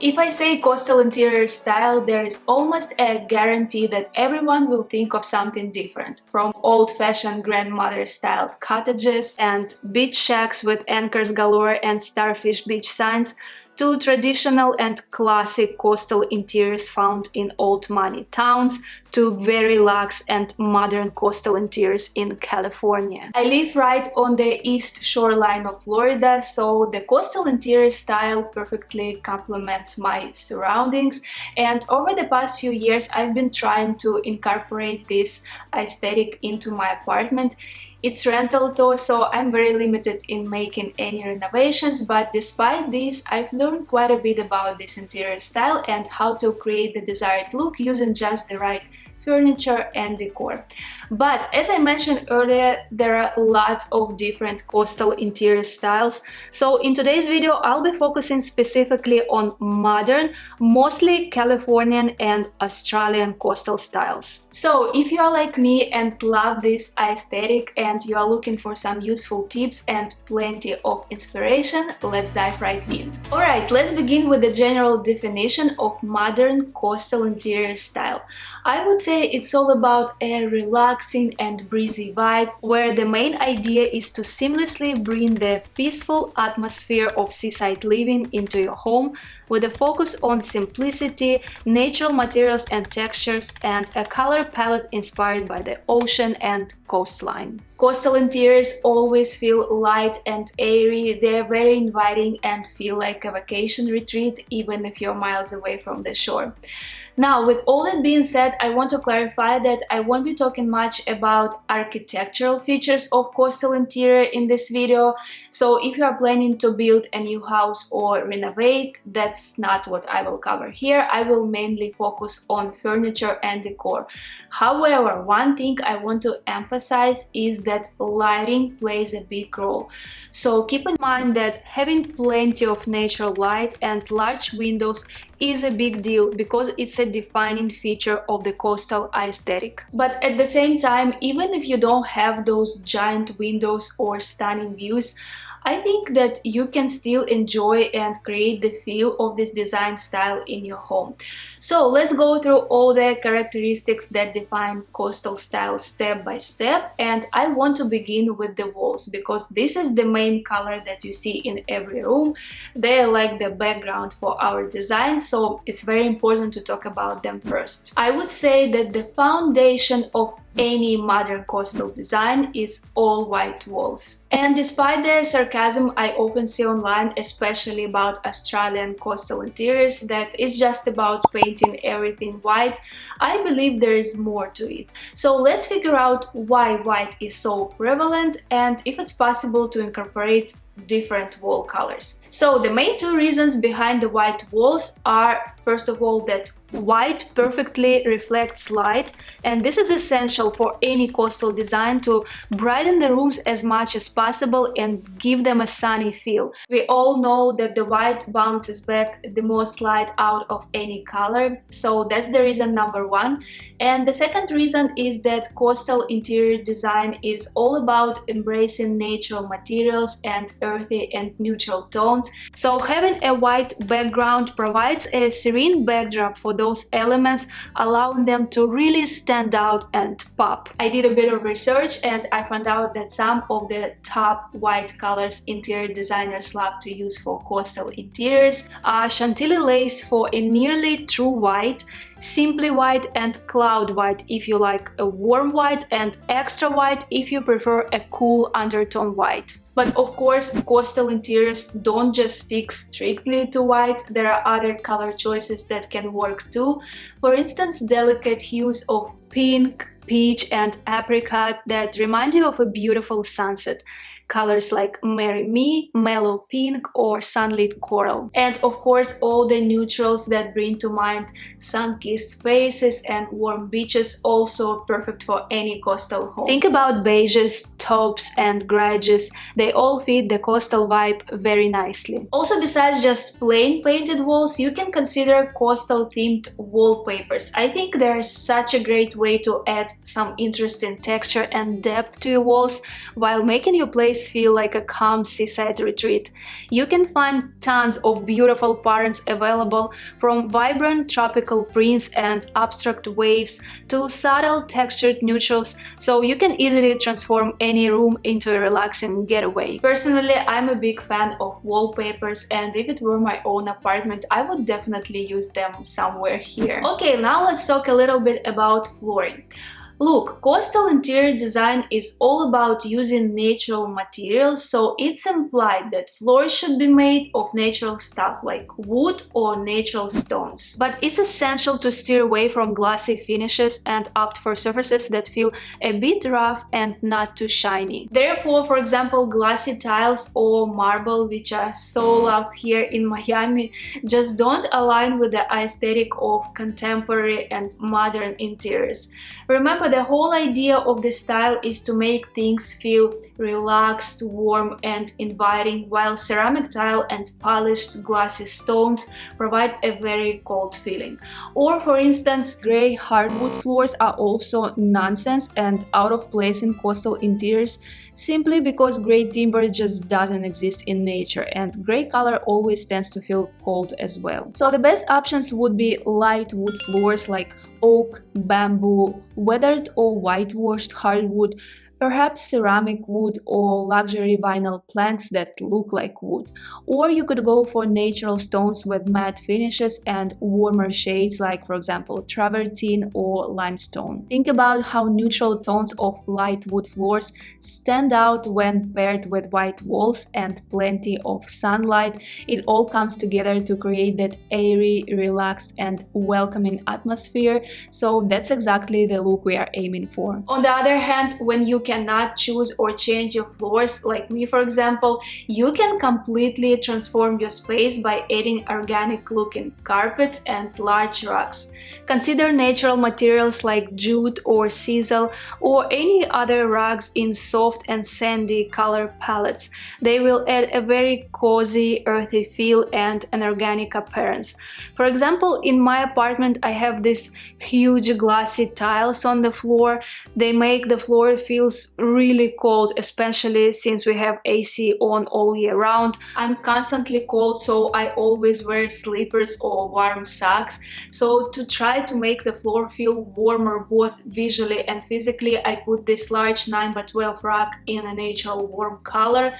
If I say coastal interior style, there is almost a guarantee that everyone will think of something different, from old-fashioned grandmother-styled cottages and beach shacks with anchors galore and starfish beach signs, to traditional and classic coastal interiors found in old money towns, to very luxe and modern coastal interiors in California. I live right on the east shoreline of Florida, so the coastal interior style perfectly complements my surroundings, and over the past few years I've been trying to incorporate this aesthetic into my apartment. It's rental though, so I'm very limited in making any renovations, but despite this, I've learned quite a bit about this interior style and how to create the desired look using just the right furniture and decor. But as I mentioned earlier, there are lots of different coastal interior styles. So in today's video, I'll be focusing specifically on modern, mostly Californian and Australian coastal styles. So if you are like me and love this aesthetic and you are looking for some useful tips and plenty of inspiration, let's dive right in. Alright, let's begin with the general definition of modern coastal interior style. I would say it's all about a relaxing and breezy vibe where the main idea is to seamlessly bring the peaceful atmosphere of seaside living into your home with a focus on simplicity, natural materials and textures, and a color palette inspired by the ocean and coastline. Coastal interiors always feel light and airy. They're very inviting and feel like a vacation retreat even if you're miles away from the shore. Now, with all that being said, I want to clarify that I won't be talking much about architectural features of coastal interior in this video. So if you are planning to build a new house or renovate, that's not what I will cover here. I will mainly focus on furniture and decor. However, one thing I want to emphasize is that lighting plays a big role. So keep in mind that having plenty of natural light and large windows is a big deal because it's a defining feature of the coastal aesthetic. But at the same time, even if you don't have those giant windows or stunning views, I think that you can still enjoy and create the feel of this design style in your home. So let's go through all the characteristics that define coastal style step by step, and I want to begin with the walls because this is the main color that you see in every room. They are like the background for our design, so it's very important to talk about them first. I would say that the foundation of any modern coastal design is all white walls. And despite the sarcasm I often see online, especially about Australian coastal interiors, that it's just about painting everything white, I believe there is more to it. So let's figure out why white is so prevalent and if it's possible to incorporate different wall colors. So the main two reasons behind the white walls are, first of all, that white perfectly reflects light, and this is essential for any coastal design to brighten the rooms as much as possible and give them a sunny feel. We all know that the white bounces back the most light out of any color, so that's the reason number one. And the second reason is that coastal interior design is all about embracing natural materials and earthy and neutral tones. So having a white background provides a serene backdrop for those elements, allowing them to really stand out and pop. I did a bit of research and I found out that some of the top white colors interior designers love to use for coastal interiors are Chantilly lace for a nearly true white, simply white, and cloud white if you like a warm white, and extra white if you prefer a cool undertone white. But of course, coastal interiors don't just stick strictly to white. There are other color choices that can work too. For instance, delicate hues of pink, peach, and apricot that remind you of a beautiful sunset. Colors like Marry Me, Mellow Pink, or Sunlit Coral. And of course, all the neutrals that bring to mind sun-kissed spaces and warm beaches, also perfect for any coastal home. Think about beiges, taupes, and garages. They all fit the coastal vibe very nicely. Also, besides just plain painted walls, you can consider coastal themed wallpapers. I think they're such a great way to add some interesting texture and depth to your walls while making your place feel like a calm seaside retreat. You can find tons of beautiful patterns available, from vibrant tropical prints and abstract waves to subtle textured neutrals, so you can easily transform any room into a relaxing getaway. Personally, I'm a big fan of wallpapers, and if it were my own apartment, I would definitely use them somewhere here. Okay, now let's talk a little bit about flooring. Look, coastal interior design is all about using natural materials, so it's implied that floors should be made of natural stuff like wood or natural stones. But it's essential to steer away from glossy finishes and opt for surfaces that feel a bit rough and not too shiny. Therefore, for example, glossy tiles or marble, which are so loved here in Miami, just don't align with the aesthetic of contemporary and modern interiors. Remember, the whole idea of this style is to make things feel relaxed, warm, and inviting, while ceramic tile and polished glossy stones provide a very cold feeling. Or for instance, gray hardwood floors are also nonsense and out of place in coastal interiors, simply because gray timber just doesn't exist in nature, and gray color always tends to feel cold as well. So the best options would be light wood floors like oak, bamboo, weathered or whitewashed hardwood, perhaps ceramic wood or luxury vinyl planks that look like wood. Or you could go for natural stones with matte finishes and warmer shades like, for example, travertine or limestone. Think about how neutral tones of light wood floors stand out when paired with white walls and plenty of sunlight. It all comes together to create that airy, relaxed, and welcoming atmosphere. So that's exactly the look we are aiming for. On the other hand, when you cannot choose or change your floors, like me for example, you can completely transform your space by adding organic looking carpets and large rugs. Consider natural materials like jute or sisal or any other rugs in soft and sandy color palettes. They will add a very cozy, earthy feel and an organic appearance. For example, in my apartment I have these huge glossy tiles on the floor. They make the floor feel really cold, especially since we have AC on all year round. I'm constantly cold, so I always wear slippers or warm socks. So to try to make the floor feel warmer both visually and physically, I put this large 9x12 rug in a natural warm color.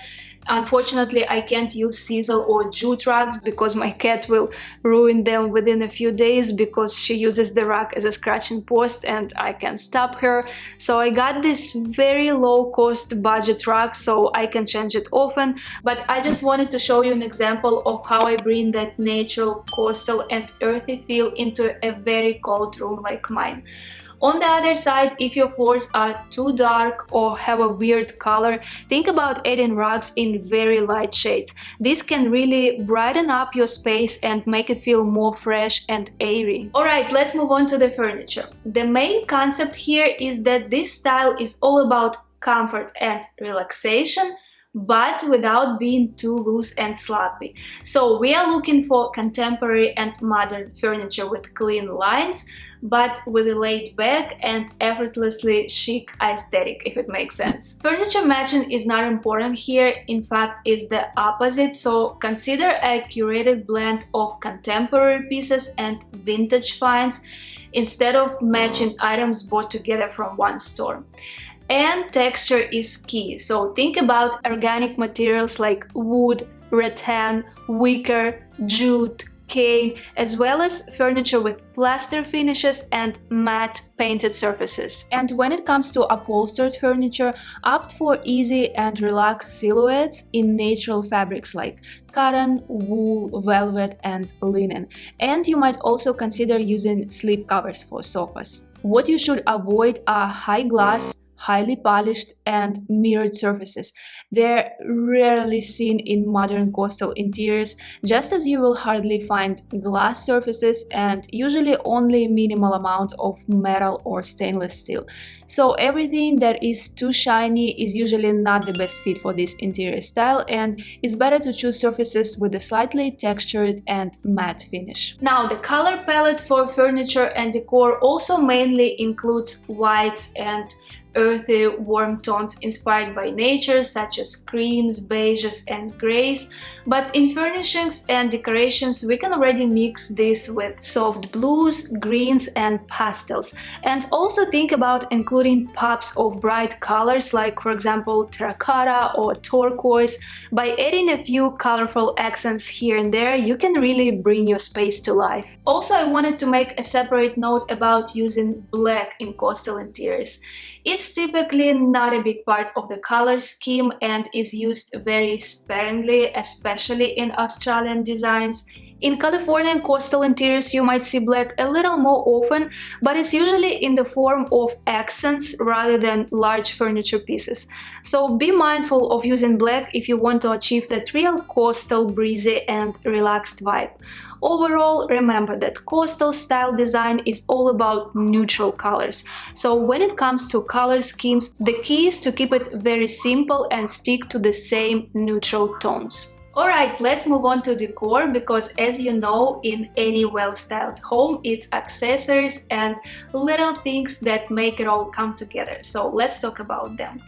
Unfortunately, I can't use sisal or jute rugs because my cat will ruin them within a few days because she uses the rug as a scratching post and I can't stop her. So I got this very low-cost budget rug so I can change it often, but I just wanted to show you an example of how I bring that natural, coastal and earthy feel into a very cold room like mine. On the other side, if your floors are too dark or have a weird color, think about adding rugs in very light shades. This can really brighten up your space and make it feel more fresh and airy. Alright, let's move on to the furniture. The main concept here is that this style is all about comfort and relaxation, but without being too loose and sloppy. So we are looking for contemporary and modern furniture with clean lines, but with a laid back and effortlessly chic aesthetic, if it makes sense. Furniture matching is not important here, in fact it's the opposite, so consider a curated blend of contemporary pieces and vintage finds instead of matching items bought together from one store. And texture is key, so think about organic materials like wood, rattan, wicker, jute, cane, as well as furniture with plaster finishes and matte painted surfaces. And when it comes to upholstered furniture, opt for easy and relaxed silhouettes in natural fabrics like cotton, wool, velvet, and linen. And you might also consider using slip covers for sofas. What you should avoid are high gloss, highly polished, and mirrored surfaces. They're rarely seen in modern coastal interiors, just as you will hardly find glass surfaces and usually only a minimal amount of metal or stainless steel. So everything that is too shiny is usually not the best fit for this interior style, and it's better to choose surfaces with a slightly textured and matte finish. Now, the color palette for furniture and decor also mainly includes whites and earthy, warm tones inspired by nature, such as creams, beiges, and grays. But in furnishings and decorations, we can already mix this with soft blues, greens, and pastels. And also think about including pops of bright colors, like, for example, terracotta or turquoise. By adding a few colorful accents here and there, you can really bring your space to life. Also, I wanted to make a separate note about using black in coastal interiors. It's typically not a big part of the color scheme and is used very sparingly, especially in Australian designs. In Californian coastal interiors, you might see black a little more often, but it's usually in the form of accents rather than large furniture pieces. So be mindful of using black if you want to achieve that real coastal, breezy, and relaxed vibe. Overall, remember that coastal style design is all about neutral colors. So when it comes to color schemes, the key is to keep it very simple and stick to the same neutral tones. Alright, let's move on to decor, because as you know, in any well-styled home, it's accessories and little things that make it all come together. So let's talk about them.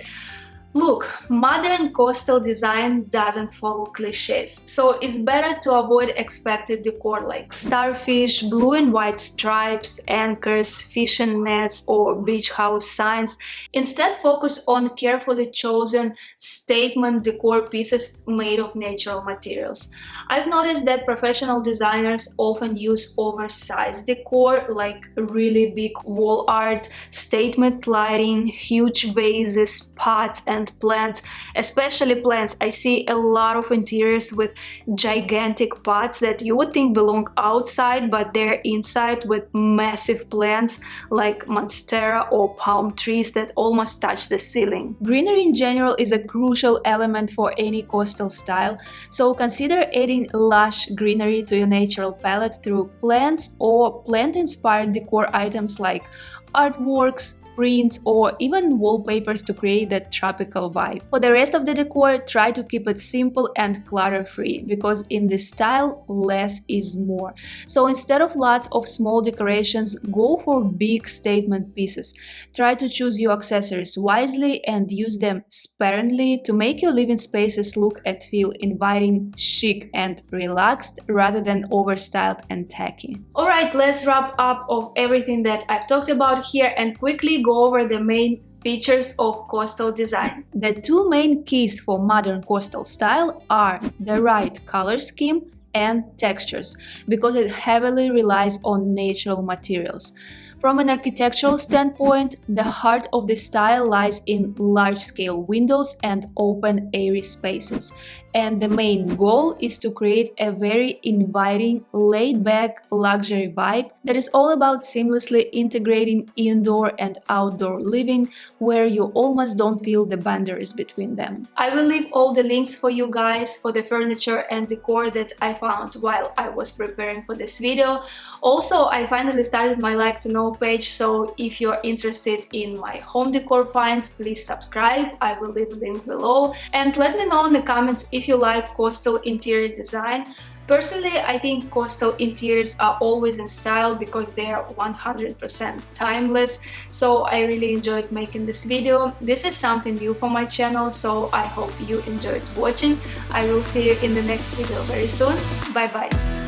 Look, modern coastal design doesn't follow cliches, so it's better to avoid expected decor like starfish, blue and white stripes, anchors, fishing nets, or beach house signs. Instead, focus on carefully chosen statement decor pieces made of natural materials. I've noticed that professional designers often use oversized decor like really big wall art, statement lighting, huge vases, pots, and plants, especially plants. I see a lot of interiors with gigantic pots that you would think belong outside, but they're inside with massive plants like monstera or palm trees that almost touch the ceiling. Greenery in general is a crucial element for any coastal style, so consider adding lush greenery to your natural palette through plants or plant-inspired decor items like artworks, prints, or even wallpapers to create that tropical vibe. For the rest of the decor, try to keep it simple and clutter-free, because in this style, less is more. So instead of lots of small decorations, go for big statement pieces. Try to choose your accessories wisely and use them sparingly to make your living spaces look and feel inviting, chic, and relaxed rather than overstyled and tacky. Alright, let's wrap up of everything that I've talked about here and quickly go over the main features of coastal design. The two main keys for modern coastal style are the right color scheme and textures, because it heavily relies on natural materials. From an architectural standpoint, the heart of the style lies in large-scale windows and open, airy spaces. And the main goal is to create a very inviting, laid-back luxury vibe that is all about seamlessly integrating indoor and outdoor living, where you almost don't feel the boundaries between them. I will leave all the links for you guys for the furniture and decor that I found while I was preparing for this video. Also, I finally started my Like to Know page, so if you're interested in my home decor finds, please subscribe. I will leave a link below, and let me know in the comments if you like coastal interior design. Personally, I think coastal interiors are always in style because they are 100% timeless, so I really enjoyed making this video. This is something new for my channel, so I hope you enjoyed watching. I will see you in the next video very soon. Bye bye!